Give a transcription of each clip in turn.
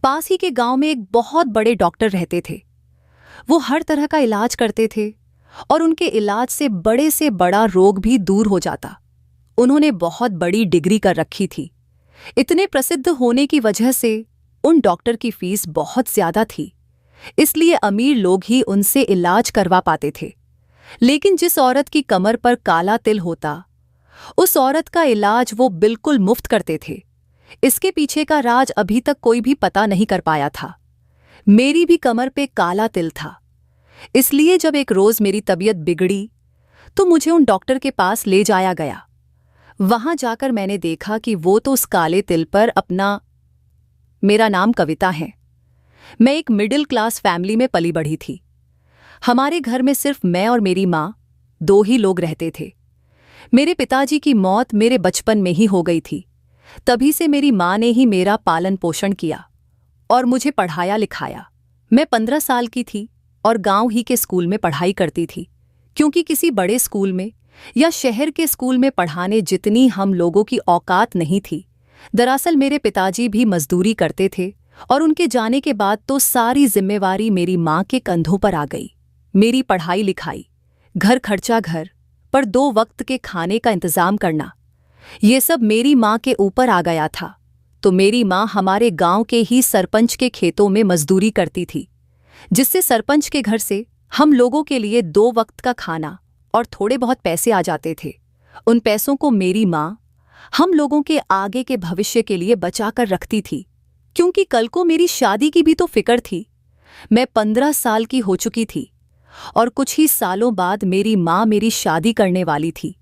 पास ही के गांव में एक बहुत बड़े डॉक्टर रहते थे। वो हर तरह का इलाज करते थे और उनके इलाज से बड़ा रोग भी दूर हो जाता। उन्होंने बहुत बड़ी डिग्री कर रखी थी। इतने प्रसिद्ध होने की वजह से उन डॉक्टर की फीस बहुत ज्यादा थी, इसलिए अमीर लोग ही उनसे इलाज करवा पाते थे। लेकिन जिस औरत की कमर पर काला तिल होता, उस औरत का इलाज वो बिल्कुल मुफ्त करते थे। इसके पीछे का राज अभी तक कोई भी पता नहीं कर पाया था। मेरी भी कमर पे काला तिल था, इसलिए जब एक रोज मेरी तबीयत बिगड़ी तो मुझे उन डॉक्टर के पास ले जाया गया। वहां जाकर मैंने देखा कि वो तो उस काले तिल पर मेरा नाम कविता है। मैं एक मिडिल क्लास फैमिली में पली बढ़ी थी। हमारे घर में सिर्फ मैं और मेरी माँ, दो ही लोग रहते थे। मेरे पिताजी की मौत मेरे बचपन में ही हो गई थी। तभी से मेरी माँ ने ही मेरा पालन पोषण किया और मुझे पढ़ाया लिखाया। मैं 15 साल की थी और गांव ही के स्कूल में पढ़ाई करती थी, क्योंकि किसी बड़े स्कूल में या शहर के स्कूल में पढ़ाने जितनी हम लोगों की औकात नहीं थी। दरअसल मेरे पिताजी भी मजदूरी करते थे और उनके जाने के बाद तो सारी जिम्मेवारी मेरी माँ के कंधों पर आ गई। मेरी पढ़ाई लिखाई, घर खर्चा, घर पर 2 वक्त के खाने का इंतजाम करना, ये सब मेरी माँ के ऊपर आ गया था। तो मेरी माँ हमारे गांव के ही सरपंच के खेतों में मजदूरी करती थी, जिससे सरपंच के घर से हम लोगों के लिए 2 वक्त का खाना और थोड़े बहुत पैसे आ जाते थे। उन पैसों को मेरी माँ हम लोगों के आगे के भविष्य के लिए बचा कर रखती थी, क्योंकि कल को मेरी शादी की भी तो फिक्र थी। मैं 15 साल की हो चुकी थी और कुछ ही सालों बाद मेरी माँ मेरी शादी करने वाली थी,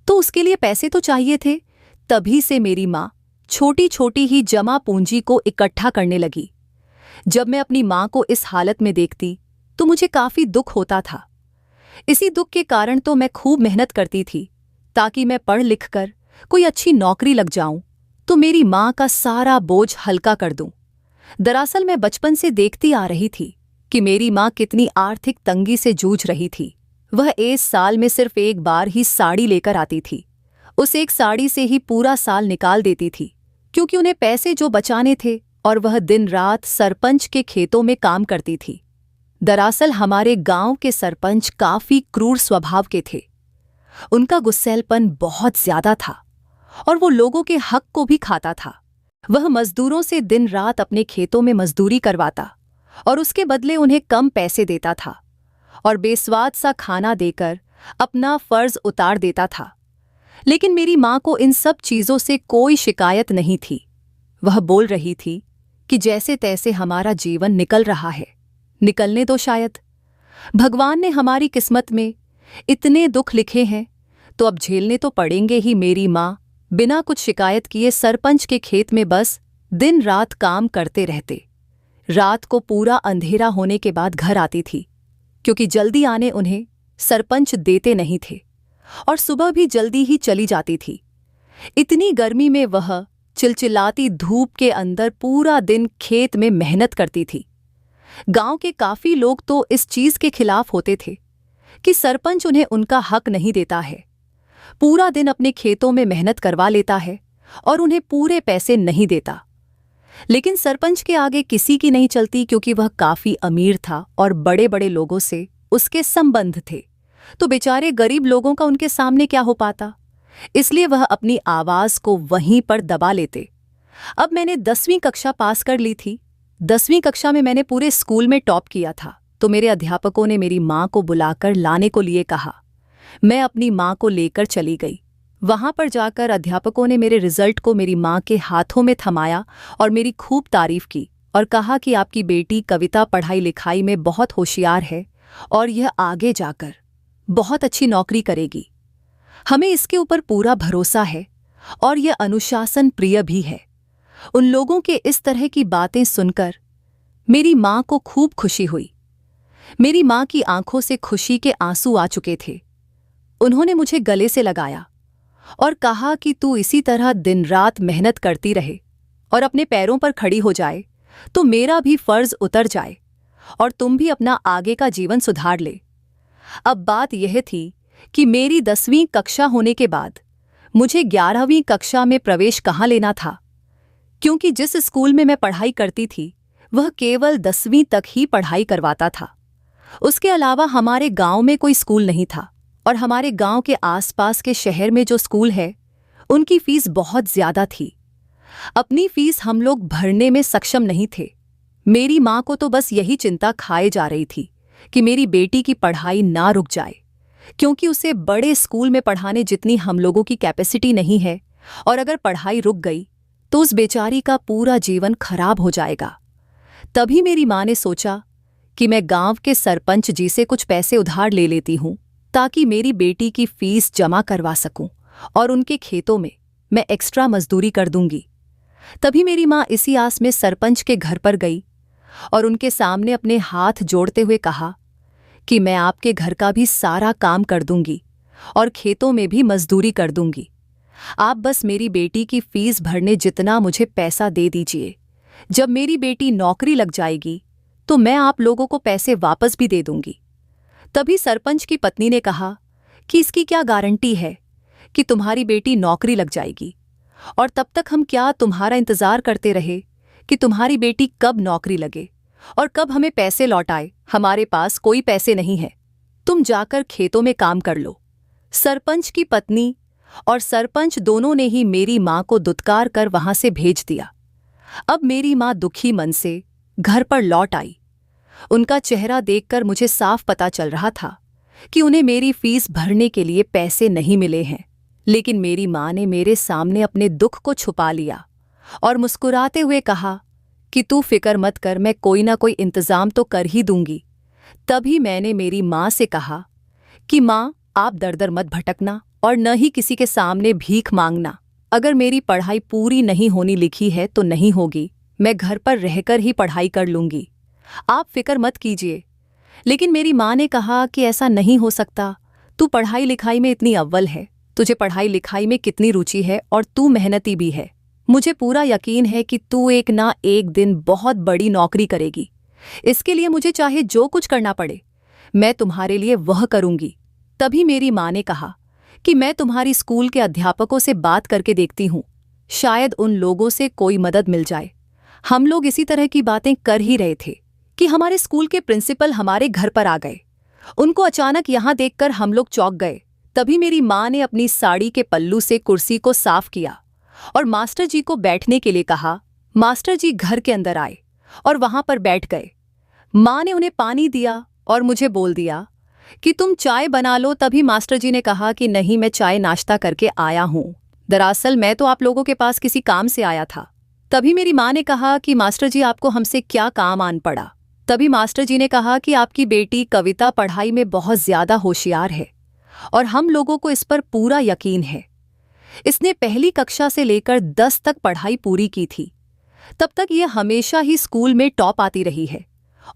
तो उसके लिए पैसे तो चाहिए थे। तभी से मेरी माँ छोटी छोटी ही जमा पूंजी को इकट्ठा करने लगी। जब मैं अपनी माँ को इस हालत में देखती तो मुझे काफी दुख होता था। इसी दुख के कारण तो मैं खूब मेहनत करती थी, ताकि मैं पढ़ लिख कर कोई अच्छी नौकरी लग जाऊं तो मेरी माँ का सारा बोझ हल्का कर दूं। दरअसल मैं बचपन से देखती आ रही थी कि मेरी माँ कितनी आर्थिक तंगी से जूझ रही थी। वह एक साल में सिर्फ एक बार ही साड़ी लेकर आती थी। उस एक साड़ी से ही पूरा साल निकाल देती थी, क्योंकि उन्हें पैसे जो बचाने थे और वह दिन रात सरपंच के खेतों में काम करती थी। दरअसल हमारे गांव के सरपंच काफी क्रूर स्वभाव के थे। उनका गुस्सैलपन बहुत ज्यादा था और वो लोगों के हक को भी खाता था। वह मजदूरों से दिन रात अपने खेतों में मजदूरी करवाता और उसके बदले उन्हें कम पैसे देता था और बेस्वाद सा खाना देकर अपना फर्ज उतार देता था। लेकिन मेरी माँ को इन सब चीजों से कोई शिकायत नहीं थी। वह बोल रही थी कि जैसे तैसे हमारा जीवन निकल रहा है, निकलने दो। शायद भगवान ने हमारी किस्मत में इतने दुख लिखे हैं तो अब झेलने तो पड़ेंगे ही। मेरी माँ बिना कुछ शिकायत किए सरपंच के खेत में बस दिन रात काम करते रहते। रात को पूरा अंधेरा होने के बाद घर आती थी, क्योंकि जल्दी आने उन्हें सरपंच देते नहीं थे, और सुबह भी जल्दी ही चली जाती थी। इतनी गर्मी में वह चिलचिलाती धूप के अंदर पूरा दिन खेत में मेहनत करती थी। गांव के काफी लोग तो इस चीज के खिलाफ होते थे कि सरपंच उन्हें उनका हक नहीं देता है, पूरा दिन अपने खेतों में मेहनत करवा लेता है और उन्हें पूरे पैसे नहीं देता। लेकिन सरपंच के आगे किसी की नहीं चलती, क्योंकि वह काफी अमीर था और बड़े बड़े लोगों से उसके संबंध थे। तो बेचारे गरीब लोगों का उनके सामने क्या हो पाता, इसलिए वह अपनी आवाज को वहीं पर दबा लेते। अब मैंने 10वीं कक्षा पास कर ली थी। 10वीं कक्षा में मैंने पूरे स्कूल में टॉप किया था, तो मेरे अध्यापकों ने मेरी माँ को बुलाकर लाने को लिए कहा। मैं अपनी माँ को लेकर चली गई। वहां पर जाकर अध्यापकों ने मेरे रिजल्ट को मेरी माँ के हाथों में थमाया और मेरी खूब तारीफ की और कहा कि आपकी बेटी कविता पढ़ाई लिखाई में बहुत होशियार है और यह आगे जाकर बहुत अच्छी नौकरी करेगी। हमें इसके ऊपर पूरा भरोसा है और यह अनुशासन प्रिय भी है। उन लोगों के इस तरह की बातें सुनकर मेरी माँ को खूब खुशी हुई। मेरी माँ की आंखों से खुशी के आंसू आ चुके थे। उन्होंने मुझे गले से लगाया और कहा कि तू इसी तरह दिन रात मेहनत करती रहे और अपने पैरों पर खड़ी हो जाए तो मेरा भी फर्ज उतर जाए और तुम भी अपना आगे का जीवन सुधार ले। अब बात यह थी कि मेरी 10वीं कक्षा होने के बाद मुझे 11वीं कक्षा में प्रवेश कहाँ लेना था, क्योंकि जिस स्कूल में मैं पढ़ाई करती थी वह केवल 10वीं तक ही पढ़ाई करवाता था। उसके अलावा हमारे गांव में कोई स्कूल नहीं था और हमारे गांव के आसपास के शहर में जो स्कूल है उनकी फीस बहुत ज्यादा थी। अपनी फीस हम लोग भरने में सक्षम नहीं थे। मेरी माँ को तो बस यही चिंता खाए जा रही थी कि मेरी बेटी की पढ़ाई ना रुक जाए, क्योंकि उसे बड़े स्कूल में पढ़ाने जितनी हम लोगों की कैपेसिटी नहीं है, और अगर पढ़ाई रुक गई तो उस बेचारी का पूरा जीवन खराब हो जाएगा। तभी मेरी माँ ने सोचा कि मैं गांव के सरपंच जी से कुछ पैसे उधार ले लेती हूँ ताकि मेरी बेटी की फीस जमा करवा सकूं और उनके खेतों में मैं एक्स्ट्रा मजदूरी कर दूंगी। तभी मेरी माँ इसी आस में सरपंच के घर पर गई और उनके सामने अपने हाथ जोड़ते हुए कहा कि मैं आपके घर का भी सारा काम कर दूंगी और खेतों में भी मजदूरी कर दूंगी। आप बस मेरी बेटी की फीस भरने जितना मुझे पैसा दे दीजिए। जब मेरी बेटी नौकरी लग जाएगी तो मैं आप लोगों को पैसे वापस भी दे दूंगी। तभी सरपंच की पत्नी ने कहा कि इसकी क्या गारंटी है कि तुम्हारी बेटी नौकरी लग जाएगी, और तब तक हम क्या तुम्हारा इंतजार करते रहे कि तुम्हारी बेटी कब नौकरी लगे और कब हमें पैसे लौटाए। हमारे पास कोई पैसे नहीं है, तुम जाकर खेतों में काम कर लो। सरपंच की पत्नी और सरपंच दोनों ने ही मेरी माँ को दुत्कार कर वहां से भेज दिया। अब मेरी माँ दुखी मन से घर पर लौट आई। उनका चेहरा देखकर मुझे साफ पता चल रहा था कि उन्हें मेरी फीस भरने के लिए पैसे नहीं मिले हैं। लेकिन मेरी माँ ने मेरे सामने अपने दुख को छुपा लिया और मुस्कुराते हुए कहा कि तू फिक्र मत कर, मैं कोई ना कोई इंतजाम तो कर ही दूंगी। तभी मैंने मेरी माँ से कहा कि माँ, आप दर-दर मत भटकना और न ही किसी के सामने भीख मांगना। अगर मेरी पढ़ाई पूरी नहीं होनी लिखी है तो नहीं होगी, मैं घर पर रहकर ही पढ़ाई कर लूंगी, आप फिक्र मत कीजिए। लेकिन मेरी माँ ने कहा कि ऐसा नहीं हो सकता, तू पढ़ाई लिखाई में इतनी अव्वल है, तुझे पढ़ाई लिखाई में कितनी रुचि है और तू मेहनती भी है। मुझे पूरा यकीन है कि तू एक ना एक दिन बहुत बड़ी नौकरी करेगी। इसके लिए मुझे चाहे जो कुछ करना पड़े, मैं तुम्हारे लिए वह करूंगी। तभी मेरी माँ ने कहा कि मैं तुम्हारी स्कूल के अध्यापकों से बात करके देखती हूँ, शायद उन लोगों से कोई मदद मिल जाए। हम लोग इसी तरह की बातें कर ही रहे थे कि हमारे स्कूल के प्रिंसिपल हमारे घर पर आ गए। उनको अचानक यहाँ देखकर हम लोग चौंक गए। तभी मेरी माँ ने अपनी साड़ी के पल्लू से कुर्सी को साफ किया और मास्टर जी को बैठने के लिए कहा। मास्टर जी घर के अंदर आए और वहां पर बैठ गए। माँ ने उन्हें पानी दिया और मुझे बोल दिया कि तुम चाय बना लो। तभी मास्टर जी ने कहा कि नहीं, मैं चाय नाश्ता करके आया हूँ, दरअसल मैं तो आप लोगों के पास किसी काम से आया था। तभी मेरी माँ ने कहा कि मास्टर जी, आपको हमसे क्या काम आन पड़ा। तभी मास्टर जी ने कहा कि आपकी बेटी कविता पढ़ाई में बहुत ज्यादा होशियार है और हम लोगों को इस पर पूरा यकीन है। इसने पहली कक्षा से लेकर 10 तक पढ़ाई पूरी की थी। तब तक ये हमेशा ही स्कूल में टॉप आती रही है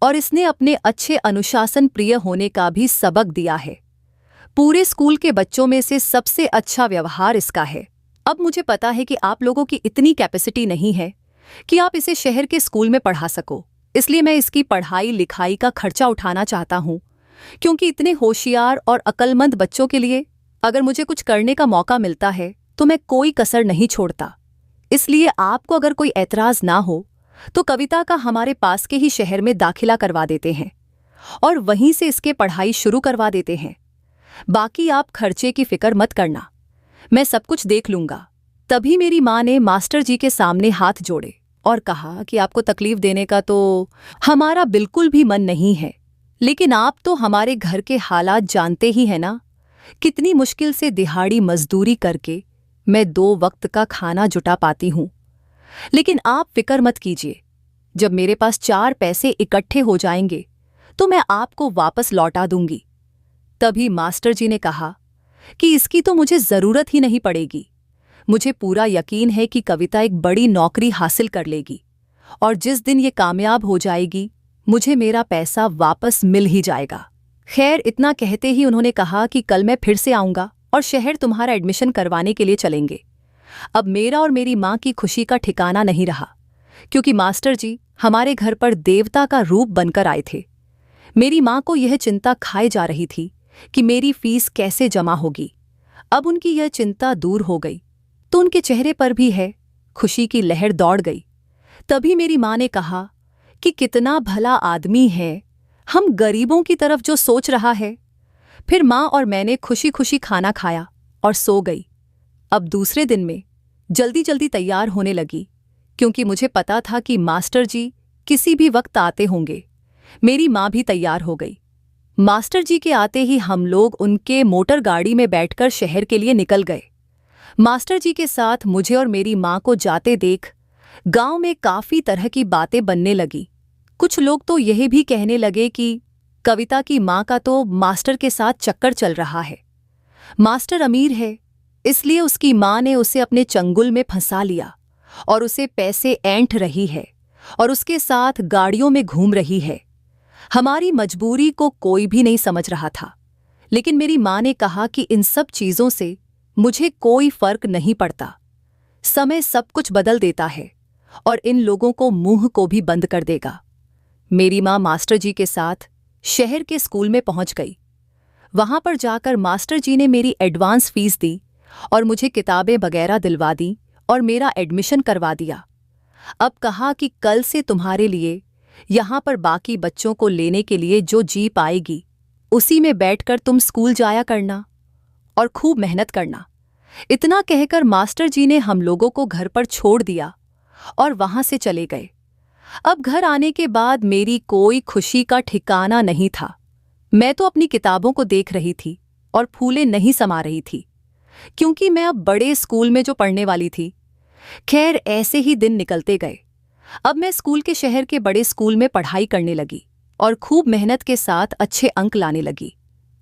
और इसने अपने अच्छे अनुशासन प्रिय होने का भी सबक दिया है। पूरे स्कूल के बच्चों में से सबसे अच्छा व्यवहार इसका है। अब मुझे पता है कि आप लोगों की इतनी कैपेसिटी नहीं है कि आप इसे शहर के स्कूल में पढ़ा सको, इसलिए मैं इसकी पढ़ाई लिखाई का खर्चा उठाना चाहता हूँ, क्योंकि इतने होशियार और अक्लमंद बच्चों के लिए अगर मुझे कुछ करने का मौका मिलता है तो मैं कोई कसर नहीं छोड़ता। इसलिए आपको अगर कोई ऐतराज ना हो तो कविता का हमारे पास के ही शहर में दाखिला करवा देते हैं और वहीं से इसके पढ़ाई शुरू करवा देते हैं। बाकी आप खर्चे की फिक्र मत करना, मैं सब कुछ देख लूंगा। तभी मेरी माँ ने मास्टर जी के सामने हाथ जोड़े और कहा कि आपको तकलीफ देने का तो हमारा बिल्कुल भी मन नहीं है, लेकिन आप तो हमारे घर के हालात जानते ही हैं ना। कितनी मुश्किल से दिहाड़ी मजदूरी करके मैं 2 वक्त का खाना जुटा पाती हूँ। लेकिन आप फिक्र मत कीजिए, जब मेरे पास 4 पैसे इकट्ठे हो जाएंगे तो मैं आपको वापस लौटा दूंगी। तभी मास्टर जी ने कहा कि इसकी तो मुझे जरूरत ही नहीं पड़ेगी। मुझे पूरा यकीन है कि कविता एक बड़ी नौकरी हासिल कर लेगी और जिस दिन ये कामयाब हो जाएगी मुझे मेरा पैसा वापस मिल ही जाएगा। खैर, इतना कहते ही उन्होंने कहा कि कल मैं फिर से आऊंगा और शहर तुम्हारा एडमिशन करवाने के लिए चलेंगे। अब मेरा और मेरी माँ की खुशी का ठिकाना नहीं रहा, क्योंकि मास्टर जी हमारे घर पर देवता का रूप बनकर आए थे। मेरी माँ को यह चिंता खाए जा रही थी कि मेरी फीस कैसे जमा होगी। अब उनकी यह चिंता दूर हो गई तो उनके चेहरे पर भी है खुशी की लहर दौड़ गई। तभी मेरी माँ ने कहा कि कितना भला आदमी है, हम गरीबों की तरफ जो सोच रहा है। फिर माँ और मैंने खुशी खुशी खाना खाया और सो गई। अब दूसरे दिन में जल्दी जल्दी तैयार होने लगी, क्योंकि मुझे पता था कि मास्टर जी किसी भी वक्त आते होंगे। मेरी माँ भी तैयार हो गई। मास्टर जी के आते ही हम लोग उनके मोटर गाड़ी में बैठकर शहर के लिए निकल गए। मास्टर जी के साथ मुझे और मेरी माँ को जाते देख गांव में काफी तरह की बातें बनने लगी। कुछ लोग तो यह भी कहने लगे कि कविता की माँ का तो मास्टर के साथ चक्कर चल रहा है। मास्टर अमीर है, इसलिए उसकी माँ ने उसे अपने चंगुल में फंसा लिया और उसे पैसे ऐंठ रही है और उसके साथ गाड़ियों में घूम रही है। हमारी मजबूरी को कोई भी नहीं समझ रहा था, लेकिन मेरी माँ ने कहा कि इन सब चीज़ों से मुझे कोई फर्क नहीं पड़ता। समय सब कुछ बदल देता है और इन लोगों को मुंह को भी बंद कर देगा। मेरी माँ मास्टर जी के साथ शहर के स्कूल में पहुंच गई। वहां पर जाकर मास्टर जी ने मेरी एडवांस फीस दी और मुझे किताबें वगैरह दिलवा दी और मेरा एडमिशन करवा दिया। अब कहा कि कल से तुम्हारे लिए यहाँ पर बाकी बच्चों को लेने के लिए जो जीप आएगी, उसी में बैठकर तुम स्कूल जाया करना और खूब मेहनत करना। इतना कहकर मास्टर जी ने हम लोगों को घर पर छोड़ दिया और वहां से चले गए। अब घर आने के बाद मेरी कोई खुशी का ठिकाना नहीं था। मैं तो अपनी किताबों को देख रही थी और फूले नहीं समा रही थी, क्योंकि मैं अब बड़े स्कूल में जो पढ़ने वाली थी। खैर, ऐसे ही दिन निकलते गए। अब मैं स्कूल के शहर के बड़े स्कूल में पढ़ाई करने लगी और खूब मेहनत के साथ अच्छे अंक लाने लगी।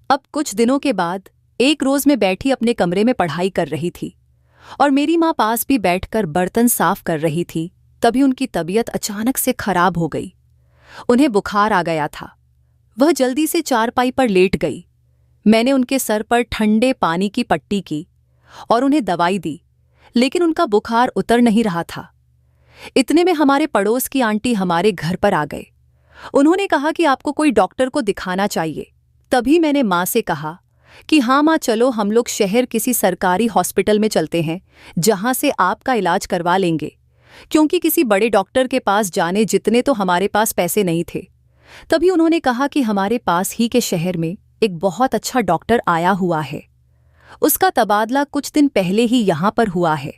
अब कुछ दिनों के बाद एक रोज मैं बैठी अपने कमरे में पढ़ाई कर रही थी और मेरी माँ पास भी बैठकर बर्तन साफ कर रही थी। तभी उनकी तबीयत अचानक से खराब हो गई। उन्हें बुखार आ गया था। वह जल्दी से चारपाई पर लेट गई। मैंने उनके सर पर ठंडे पानी की पट्टी की और उन्हें दवाई दी, लेकिन उनका बुखार उतर नहीं रहा था। इतने में हमारे पड़ोस की आंटी हमारे घर पर आ गए। उन्होंने कहा कि आपको कोई डॉक्टर को दिखाना चाहिए। तभी मैंने माँ से कहा कि हाँ माँ, चलो हम लोग शहर किसी सरकारी हॉस्पिटल में चलते हैं, जहाँ से आपका इलाज करवा लेंगे, क्योंकि किसी बड़े डॉक्टर के पास जाने जितने तो हमारे पास पैसे नहीं थे। तभी उन्होंने कहा कि हमारे पास ही के शहर में एक बहुत अच्छा डॉक्टर आया हुआ है। उसका तबादला कुछ दिन पहले ही यहाँ पर हुआ है।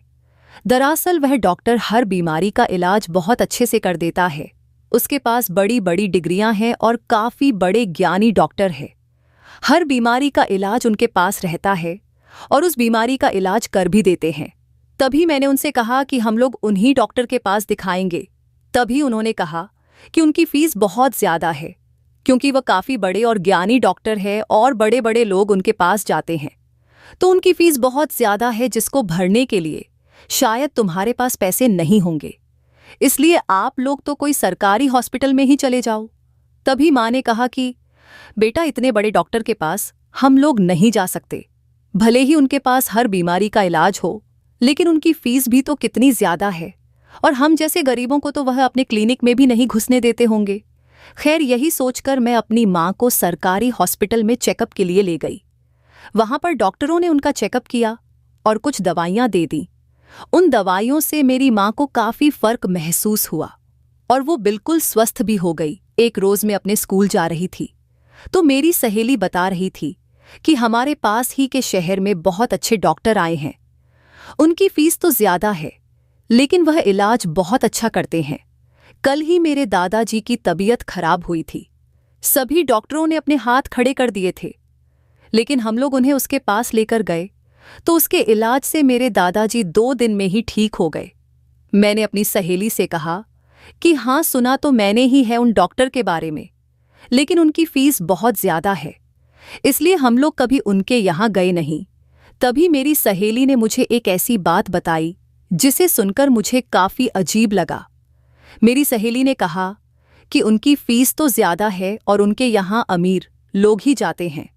दरअसल वह डॉक्टर हर बीमारी का इलाज बहुत अच्छे से कर देता है। उसके पास बड़ी बड़ी डिग्रियां हैं और काफ़ी बड़े ज्ञानी डॉक्टर है। हर बीमारी का इलाज उनके पास रहता है और उस बीमारी का इलाज कर भी देते हैं। तभी मैंने उनसे कहा कि हम लोग उन्हीं डॉक्टर के पास दिखाएंगे। तभी उन्होंने कहा कि उनकी फीस बहुत ज़्यादा है, क्योंकि वह काफ़ी बड़े और ज्ञानी डॉक्टर है और बड़े बड़े लोग उनके पास जाते हैं, तो उनकी फीस बहुत ज़्यादा है, जिसको भरने के लिए शायद तुम्हारे पास पैसे नहीं होंगे। इसलिए आप लोग तो कोई सरकारी हॉस्पिटल में ही चले जाओ। तभी माँ ने कहा कि बेटा, इतने बड़े डॉक्टर के पास हम लोग नहीं जा सकते। भले ही उनके पास हर बीमारी का इलाज हो, लेकिन उनकी फीस भी तो कितनी ज़्यादा है और हम जैसे गरीबों को तो वह अपने क्लिनिक में भी नहीं घुसने देते होंगे। खैर, यही सोचकर मैं अपनी माँ को सरकारी हॉस्पिटल में चेकअप के लिए ले गई। वहाँ पर डॉक्टरों ने उनका चेकअप किया और कुछ दवाइयाँ दे दी। उन दवाइयों से मेरी माँ को काफ़ी फर्क महसूस हुआ और वो बिल्कुल स्वस्थ भी हो गई। एक रोज़ मैं अपने स्कूल जा रही थी तो मेरी सहेली बता रही थी कि हमारे पास ही के शहर में बहुत अच्छे डॉक्टर आए हैं। उनकी फीस तो ज़्यादा है, लेकिन वह इलाज बहुत अच्छा करते हैं। कल ही मेरे दादाजी की तबीयत खराब हुई थी। सभी डॉक्टरों ने अपने हाथ खड़े कर दिए थे, लेकिन हम लोग उन्हें उसके पास लेकर गए तो उसके इलाज से मेरे दादाजी 2 दिन में ही ठीक हो गए। मैंने अपनी सहेली से कहा कि हाँ, सुना तो मैंने ही है उन डॉक्टर के बारे में, लेकिन उनकी फीस बहुत ज़्यादा है, इसलिए हम लोग कभी उनके यहाँ गए नहीं। तभी मेरी सहेली ने मुझे एक ऐसी बात बताई जिसे सुनकर मुझे काफ़ी अजीब लगा। मेरी सहेली ने कहा कि उनकी फीस तो ज़्यादा है और उनके यहाँ अमीर लोग ही जाते हैं,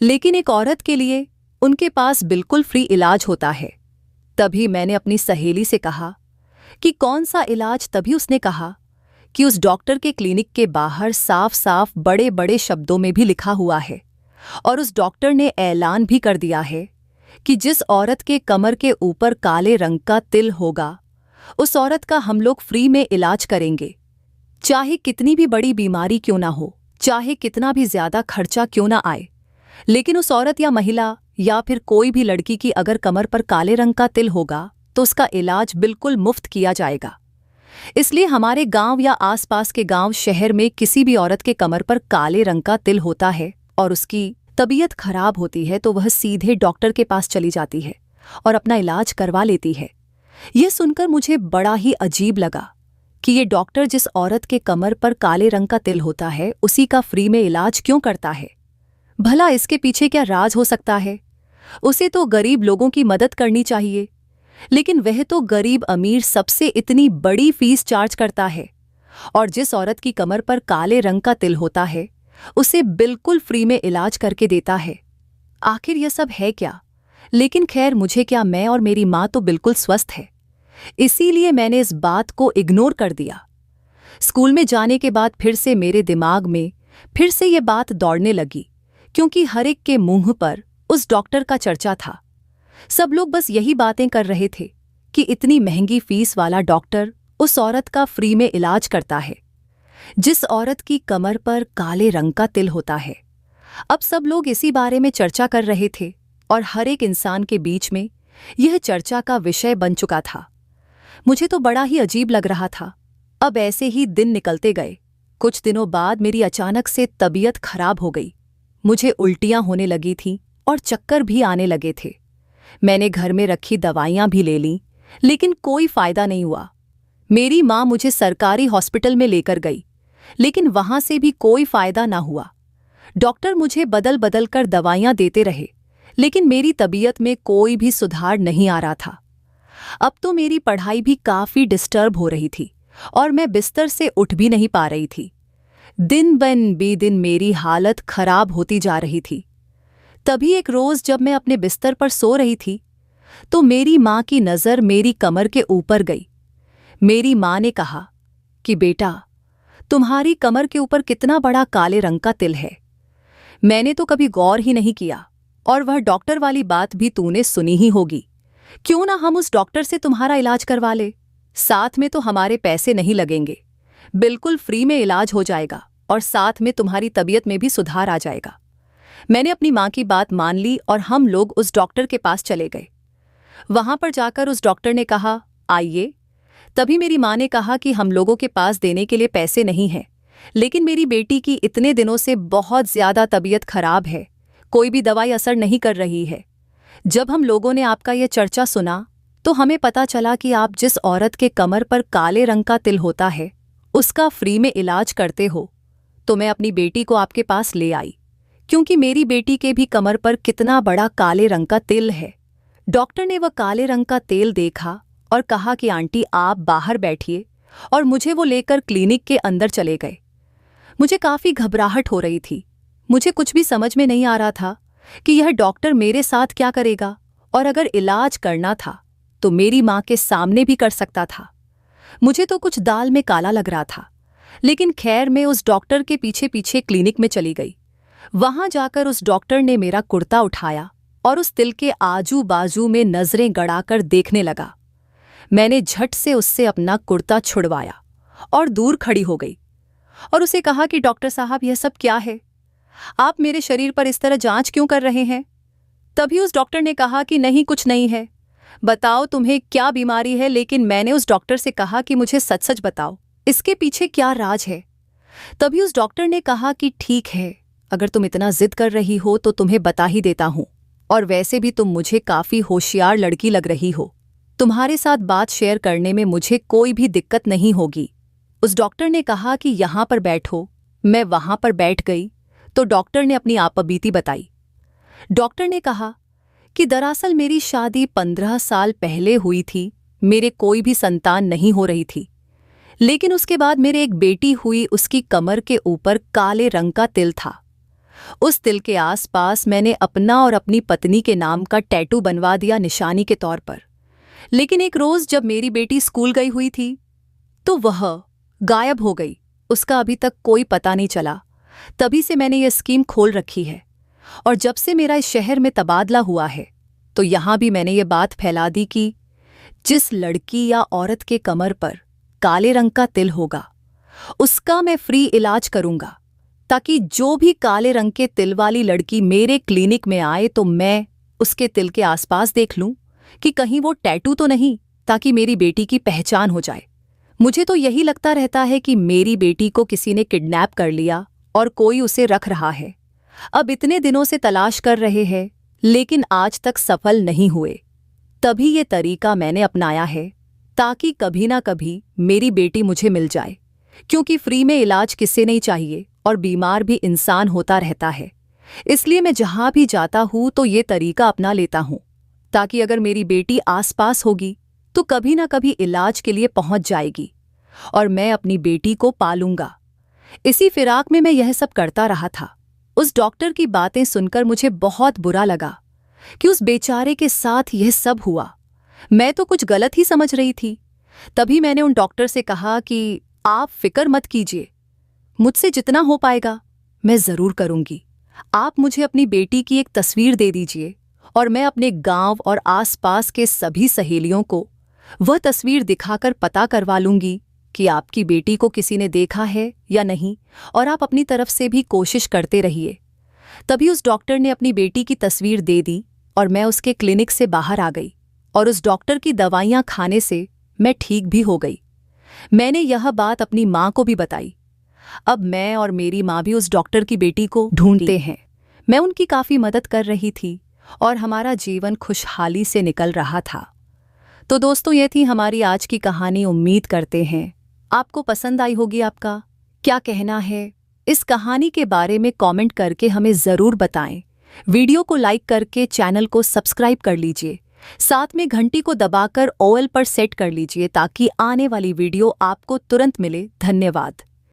लेकिन एक औरत के लिए उनके पास बिल्कुल फ्री इलाज होता है। तभी मैंने अपनी सहेली से कहा कि कौन सा इलाज। तभी उसने कहा कि उस डॉक्टर के क्लिनिक के बाहर साफ साफ बड़े बड़े शब्दों में भी लिखा हुआ है और उस डॉक्टर ने ऐलान भी कर दिया है कि जिस औरत के कमर के ऊपर काले रंग का तिल होगा, उस औरत का हम लोग फ्री में इलाज करेंगे। चाहे कितनी भी बड़ी बीमारी क्यों ना हो, चाहे कितना भी ज्यादा खर्चा क्यों ना आए, लेकिन उस औरत या महिला या फिर कोई भी लड़की की अगर कमर पर काले रंग का तिल होगा तो उसका इलाज बिल्कुल मुफ्त किया जाएगा। इसलिए हमारे गांव या आसपास के गांव शहर में किसी भी औरत के कमर पर काले रंग का तिल होता है और उसकी तबीयत खराब होती है तो वह सीधे डॉक्टर के पास चली जाती है और अपना इलाज करवा लेती है। यह सुनकर मुझे बड़ा ही अजीब लगा कि ये डॉक्टर जिस औरत के कमर पर काले रंग का तिल होता है उसी का फ्री में इलाज क्यों करता है। भला इसके पीछे क्या राज हो सकता है। उसे तो गरीब लोगों की मदद करनी चाहिए, लेकिन वह तो गरीब अमीर सबसे इतनी बड़ी फीस चार्ज करता है और जिस औरत की कमर पर काले रंग का तिल होता है उसे बिल्कुल फ्री में इलाज करके देता है। आखिर यह सब है क्या। लेकिन खैर, मुझे क्या, मैं और मेरी माँ तो बिल्कुल स्वस्थ है, इसीलिए मैंने इस बात को इग्नोर कर दिया। स्कूल में जाने के बाद फिर से मेरे दिमाग में फिर से ये बात दौड़ने लगी, क्योंकि हर एक के मुंह पर उस डॉक्टर का चर्चा था। सब लोग बस यही बातें कर रहे थे कि इतनी महंगी फीस वाला डॉक्टर उस औरत का फ्री में इलाज करता है जिस औरत की कमर पर काले रंग का तिल होता है। अब सब लोग इसी बारे में चर्चा कर रहे थे और हर एक इंसान के बीच में यह चर्चा का विषय बन चुका था। मुझे तो बड़ा ही अजीब लग रहा था। अब ऐसे ही दिन निकलते गए। कुछ दिनों बाद मेरी अचानक से तबीयत खराब हो गई। मुझे उल्टियां होने लगी थीं और चक्कर भी आने लगे थे। मैंने घर में रखी दवाइयां भी ले लीं, लेकिन कोई फायदा नहीं हुआ। मेरी माँ मुझे सरकारी हॉस्पिटल में लेकर गई, लेकिन वहां से भी कोई फायदा ना हुआ। डॉक्टर मुझे बदल बदल कर दवाइयां देते रहे, लेकिन मेरी तबीयत में कोई भी सुधार नहीं आ रहा था। अब तो मेरी पढ़ाई भी काफी डिस्टर्ब हो रही थी और मैं बिस्तर से उठ भी नहीं पा रही थी। दिन बन बी दिन मेरी हालत खराब होती जा रही थी। तभी एक रोज जब मैं अपने बिस्तर पर सो रही थी तो मेरी माँ की नज़र मेरी कमर के ऊपर गई। मेरी माँ ने कहा कि बेटा, तुम्हारी कमर के ऊपर कितना बड़ा काले रंग का तिल है। मैंने तो कभी गौर ही नहीं किया, और वह डॉक्टर वाली बात भी तूने सुनी ही होगी। क्यों ना हम उस डॉक्टर से तुम्हारा इलाज करवा ले, साथ में तो हमारे पैसे नहीं लगेंगे, बिल्कुल फ्री में इलाज हो जाएगा और साथ में तुम्हारी तबीयत में भी सुधार आ जाएगा। मैंने अपनी माँ की बात मान ली और हम लोग उस डॉक्टर के पास चले गए। वहां पर जाकर उस डॉक्टर ने कहा, आइए। तभी मेरी माँ ने कहा कि हम लोगों के पास देने के लिए पैसे नहीं हैं, लेकिन मेरी बेटी की इतने दिनों से बहुत ज्यादा तबीयत खराब है, कोई भी दवाई असर नहीं कर रही है। जब हम लोगों ने आपका यह चर्चा सुना तो हमें पता चला कि आप जिस औरत के कमर पर काले रंग का तिल होता है उसका फ्री में इलाज करते हो, तो मैं अपनी बेटी को आपके पास ले आई, क्योंकि मेरी बेटी के भी कमर पर कितना बड़ा काले रंग का तिल है। डॉक्टर ने वह काले रंग का तेल देखा और कहा कि आंटी, आप बाहर बैठिए, और मुझे वो लेकर क्लिनिक के अंदर चले गए। मुझे काफ़ी घबराहट हो रही थी। मुझे कुछ भी समझ में नहीं आ रहा था कि यह डॉक्टर मेरे साथ क्या करेगा, और अगर इलाज करना था तो मेरी माँ के सामने भी कर सकता था। मुझे तो कुछ दाल में काला लग रहा था, लेकिन खैर मैं उस डॉक्टर के पीछे पीछे क्लिनिक में चली गई। वहां जाकर उस डॉक्टर ने मेरा कुर्ता उठाया और उस तिल के आजू बाजू में नजरें गड़ाकर देखने लगा। मैंने झट से उससे अपना कुर्ता छुड़वाया और दूर खड़ी हो गई और उसे कहा कि डॉक्टर साहब, यह सब क्या है? आप मेरे शरीर पर इस तरह जांच क्यों कर रहे हैं? तभी उस डॉक्टर ने कहा कि नहीं, कुछ नहीं है, बताओ तुम्हें क्या बीमारी है। लेकिन मैंने उस डॉक्टर से कहा कि मुझे सच सच बताओ, इसके पीछे क्या राज है। तभी उस डॉक्टर ने कहा कि ठीक है, अगर तुम इतना जिद कर रही हो तो तुम्हें बता ही देता हूं, और वैसे भी तुम मुझे काफ़ी होशियार लड़की लग रही हो, तुम्हारे साथ बात शेयर करने में मुझे कोई भी दिक्कत नहीं होगी। उस डॉक्टर ने कहा कि यहाँ पर बैठो। मैं वहाँ पर बैठ गई तो डॉक्टर ने अपनी आपबीती बताई। डॉक्टर ने कहा कि दरअसल मेरी शादी 15 साल पहले हुई थी, मेरे कोई भी संतान नहीं हो रही थी, लेकिन उसके बाद मेरे एक बेटी हुई, उसकी कमर के ऊपर काले रंग का तिल था। उस तिल के आसपास मैंने अपना और अपनी पत्नी के नाम का टैटू बनवा दिया निशानी के तौर पर। लेकिन एक रोज जब मेरी बेटी स्कूल गई हुई थी तो वह गायब हो गई, उसका अभी तक कोई पता नहीं चला। तभी से मैंने ये स्कीम खोल रखी है, और जब से मेरा इस शहर में तबादला हुआ है तो यहाँ भी मैंने ये बात फैला दी कि जिस लड़की या औरत के कमर पर काले रंग का तिल होगा उसका मैं फ्री इलाज करूंगा, ताकि जो भी काले रंग के तिल वाली लड़की मेरे क्लिनिक में आए तो मैं उसके तिल के आसपास देख लूं कि कहीं वो टैटू तो नहीं, ताकि मेरी बेटी की पहचान हो जाए। मुझे तो यही लगता रहता है कि मेरी बेटी को किसी ने किडनैप कर लिया और कोई उसे रख रहा है। अब इतने दिनों से तलाश कर रहे हैं, लेकिन आज तक सफल नहीं हुए। तभी ये तरीका मैंने अपनाया है, ताकि कभी ना कभी मेरी बेटी मुझे मिल जाए, क्योंकि फ्री में इलाज किसे नहीं चाहिए और बीमार भी इंसान होता रहता है। इसलिए मैं जहां भी जाता हूं तो ये तरीका अपना लेता हूं, ताकि अगर मेरी बेटी आसपास होगी तो कभी ना कभी इलाज के लिए पहुंच जाएगी और मैं अपनी बेटी को पालूंगा। इसी फिराक में मैं यह सब करता रहा था। उस डॉक्टर की बातें सुनकर मुझे बहुत बुरा लगा कि उस बेचारे के साथ यह सब हुआ। मैं तो कुछ गलत ही समझ रही थी। तभी मैंने उन डॉक्टर से कहा कि आप फिक्र मत कीजिए, मुझसे जितना हो पाएगा मैं जरूर करूंगी। आप मुझे अपनी बेटी की एक तस्वीर दे दीजिए और मैं अपने गांव और आसपास के सभी सहेलियों को वह तस्वीर दिखाकर पता करवा लूंगी कि आपकी बेटी को किसी ने देखा है या नहीं, और आप अपनी तरफ से भी कोशिश करते रहिए। तभी उस डॉक्टर ने अपनी बेटी की तस्वीर दे दी और मैं उसके क्लिनिक से बाहर आ गई और उस डॉक्टर की दवाइयां खाने से मैं ठीक भी हो गई। मैंने यह बात अपनी माँ को भी बताई। अब मैं और मेरी माँ भी उस डॉक्टर की बेटी को ढूंढते हैं। मैं उनकी काफ़ी मदद कर रही थी और हमारा जीवन खुशहाली से निकल रहा था। तो दोस्तों, ये थी हमारी आज की कहानी। उम्मीद करते हैं आपको पसंद आई होगी। आपका क्या कहना है इस कहानी के बारे में कमेंट करके हमें ज़रूर बताएं। वीडियो को लाइक करके चैनल को सब्सक्राइब कर लीजिए। साथ में घंटी को दबाकर ऑल पर सेट कर लीजिए, ताकि आने वाली वीडियो आपको तुरंत मिले। धन्यवाद।